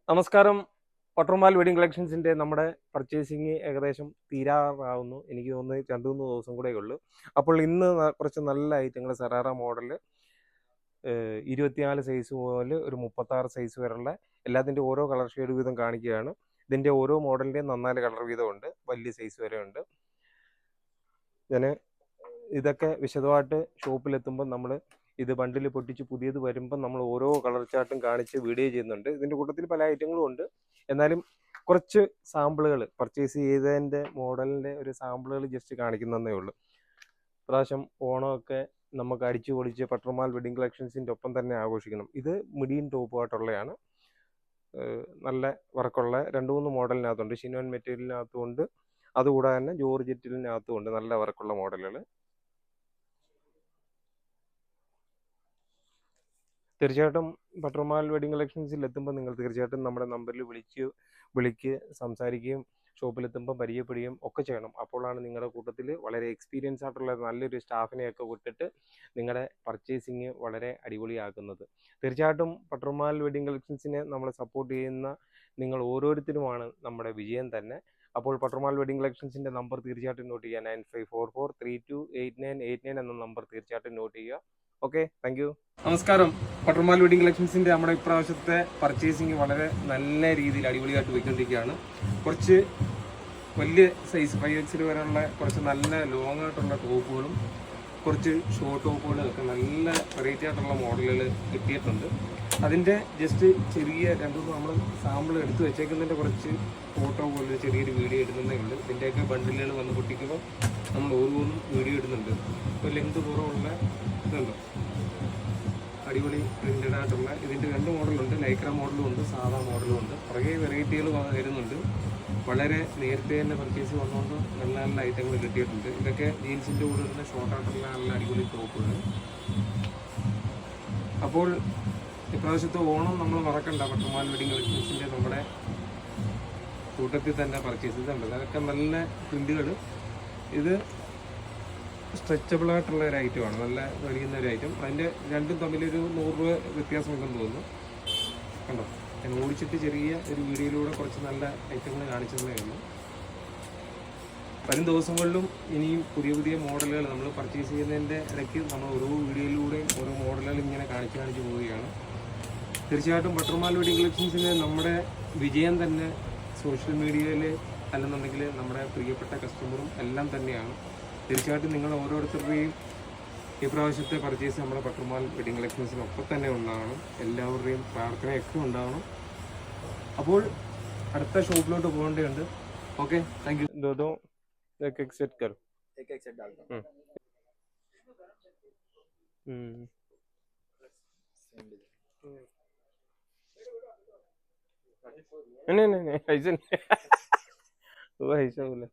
നമസ്കാരം. പട്രോമാൽ വെഡിങ് കളക്ഷൻസിൻ്റെ നമ്മുടെ പർച്ചേസിങ് ഏകദേശം തീരാറാവുന്നു. എനിക്ക് തോന്നുന്നത് 2-3 ദിവസം കൂടെ ഉള്ളൂ. അപ്പോൾ ഇന്ന് കുറച്ച് നല്ല ഐറ്റങ്ങൾ സറാറ മോഡൽ 24 സൈസ് മുതൽ ഒരു 36 സൈസ് വരെയുള്ള എല്ലാത്തിൻ്റെ ഓരോ കളർ ഷെയ്ഡ് വീതം കാണിക്കുകയാണ്. ഇതിൻ്റെ ഓരോ മോഡലിൻ്റെയും 4 കളർ വീതമുണ്ട്, വലിയ സൈസ് വരെ ഉണ്ട്. ഞാൻ ഇതൊക്കെ വിശദമായിട്ട് ഷോപ്പിലെത്തുമ്പോൾ നമ്മൾ ഇത് ബണ്ടിൽ പൊട്ടിച്ച് പുതിയത് വരുമ്പോൾ നമ്മൾ ഓരോ കളർ ചാർട്ടും കാണിച്ച് വീഡിയോ ചെയ്യുന്നുണ്ട്. ഇതിൻ്റെ കൂട്ടത്തിൽ പല ഐറ്റങ്ങളും ഉണ്ട്. എന്നാലും കുറച്ച് സാമ്പിളുകൾ പർച്ചേസ് ചെയ്തതിൻ്റെ മോഡലിൻ്റെ ഒരു സാമ്പിളുകൾ ജസ്റ്റ് കാണിക്കുന്നതേ ഉള്ളൂ. പ്രാവശ്യം ഓണമൊക്കെ നമുക്ക് അടിച്ചു പൊളിച്ച് പട്രോമാൽ വെഡിങ് കളക്ഷൻസിൻ്റെ ഒപ്പം തന്നെ ആഘോഷിക്കണം. ഇത് മിഡിയും ടോപ്പുമായിട്ടുള്ളതാണ്. നല്ല വർക്കുള്ള 2-3 മോഡലിനകത്തുണ്ട്. ഷിനോൻ മെറ്റീരിയലിനകത്തുമുണ്ട്, അതുകൂടാതെ തന്നെ ജോർജറ്റിനകത്തുമുണ്ട് നല്ല വർക്കുള്ള മോഡലുകൾ. തീർച്ചയായിട്ടും പട്രോമാൽ വെഡിങ് കളക്ഷൻസിൽ എത്തുമ്പോൾ നിങ്ങൾ തീർച്ചയായിട്ടും നമ്മുടെ നമ്പറിൽ വിളിക്ക് സംസാരിക്കുകയും ഷോപ്പിലെത്തുമ്പോൾ പരിചയപ്പെടുകയും ഒക്കെ ചെയ്യണം. അപ്പോഴാണ് നിങ്ങളുടെ കൂട്ടത്തിൽ വളരെ എക്സ്പീരിയൻസ് ആയിട്ടുള്ള നല്ലൊരു സ്റ്റാഫിനെയൊക്കെ വിട്ടിട്ട് നിങ്ങളുടെ പർച്ചേസിങ് വളരെ അടിപൊളിയാക്കുന്നത്. തീർച്ചയായിട്ടും പട്രോമാൽ വെഡിങ് കളക്ഷൻസിനെ നമ്മൾ സപ്പോർട്ട് ചെയ്യുന്ന നിങ്ങൾ ഓരോരുത്തരുമാണ് നമ്മുടെ വിജയം തന്നെ. അപ്പോൾ പട്രോമാൽ വെഡിങ് കളക്ഷൻസിൻ്റെ നമ്പർ തീർച്ചയായിട്ടും നോട്ട് ചെയ്യുക. 9544328989 എന്ന നമ്പർ തീർച്ചയായിട്ടും നോട്ട് ചെയ്യുക. Okay, thank you. നമസ്കാരം. പട്രോമാൽ വെഡിങ് കളക്ഷൻസിൻ്റെ നമ്മുടെ ഇപ്രാവശ്യത്തെ പർച്ചേസിങ് വളരെ നല്ല രീതിയിൽ അടിപൊളിയായിട്ട് പോയിക്കൊണ്ടിരിക്കുകയാണ്. കുറച്ച് വലിയ സൈസ് 5X വരെയുള്ള കുറച്ച് നല്ല ലോങ് ആയിട്ടുള്ള ടോപ്പുകളും കുറച്ച് ഷോർട്ട് ടോപ്പുകളും ഒക്കെ നല്ല വെറൈറ്റി ആയിട്ടുള്ള മോഡലുകൾ കിട്ടിയിട്ടുണ്ട്. അതിൻ്റെ ജസ്റ്റ് ചെറിയ 2-3 നമ്മൾ സാമ്പിൾ എടുത്ത് വെച്ചേക്കുന്നതിൻ്റെ കുറച്ച് ഫോട്ടോ പോലെ ചെറിയൊരു വീഡിയോ ഇടുന്നതേ ഉണ്ട്. ഇതിൻ്റെയൊക്കെ ബണ്ടിലുകൾ വന്ന് പൊട്ടിക്കുമ്പോൾ നമ്മൾ ഓരോന്നും വീഡിയോ ഇടുന്നുണ്ട്. ഇപ്പോൾ ലെങ്ത് കുറവുള്ള ഇതുണ്ടോ, അടിപൊളി പ്രിന്റഡ് ആയിട്ടുള്ള ഇതിൻ്റെ 2 മോഡലുണ്ട്. ലൈക്ര മോഡലും ഉണ്ട്, സാധാ മോഡലും ഉണ്ട്. കുറേ വെറൈറ്റികൾ വരുന്നുണ്ട്. വളരെ നേരത്തെ തന്നെ പർച്ചേസ് വന്നുകൊണ്ട് നല്ല നല്ല ഐറ്റങ്ങൾ കിട്ടിയിട്ടുണ്ട്. ഇതൊക്കെ ജീൻസിൻ്റെ കൂടെ തന്നെ ഷോർട്ടായിട്ടുള്ള നല്ല അടിപൊളി ടോപ്പുകൾ. അപ്പോൾ ഇപ്രാവശ്യത്തെ ഓണം നമ്മൾ മറക്കണ്ട. പട്രോമാൽ വെഡിങ് കളക്ഷൻസിൻ്റെ നമ്മുടെ കൂട്ടത്തിൽ തന്നെ പർച്ചേസ് ചെയ്തിട്ടുണ്ട്. അതൊക്കെ നല്ല പ്രിന്റുകൾ. ഇത് സ്ട്രെച്ചബിൾ ആയിട്ടുള്ള ഒരു ഐറ്റമാണ്, നല്ല വലിക്കുന്ന ഒരു ഐറ്റം. അതിൻ്റെ രണ്ടും തമ്മിലൊരു 100 രൂപ വ്യത്യാസമുണ്ടെന്ന് തോന്നുന്നു. കണ്ടോ, ഞാൻ ഓടിച്ചിട്ട് ചെറിയ ഒരു വീഡിയോയിലൂടെ കുറച്ച് നല്ല ഐറ്റങ്ങൾ കാണിച്ചതേ ഉള്ളൂ. വരും ദിവസങ്ങളിലും ഇനിയും പുതിയ പുതിയ മോഡലുകൾ നമ്മൾ പർച്ചേസ് ചെയ്യുന്നതിൻ്റെ ഇടയ്ക്ക് നമ്മൾ ഓരോ വീഡിയോയിലൂടെയും ഓരോ മോഡലുകൾ ഇങ്ങനെ കാണിച്ച് പോവുകയാണ്. തീർച്ചയായിട്ടും പട്രോമാൽ വെഡിങ് കളക്ഷൻസിന് നമ്മുടെ വിജയം തന്നെ സോഷ്യൽ മീഡിയയിൽ അല്ലെന്നുണ്ടെങ്കിൽ നമ്മുടെ പ്രിയപ്പെട്ട കസ്റ്റമറും എല്ലാം തന്നെയാണ്. തീർച്ചയായിട്ടും നിങ്ങൾ ഓരോരുത്തരുടെയും ഈ പ്രാവശ്യത്തെ പർച്ചേസ് നമ്മുടെ പട്രോമാൽ വെഡിങ് കളക്ഷൻസിനൊപ്പം തന്നെ ഉണ്ടാകണം. എല്ലാവരുടെയും പ്രാർത്ഥനയൊക്കെ ഉണ്ടാകണം. അപ്പോൾ അടുത്ത ഷോപ്പിലോട്ട് പോകേണ്ടതുണ്ട്. Okay, thank you. दो एक एक सेट करो, एक एक सेट डालता हूँ। नहीं नहीं नहीं ऐसे नहीं वो ऐसा बोला.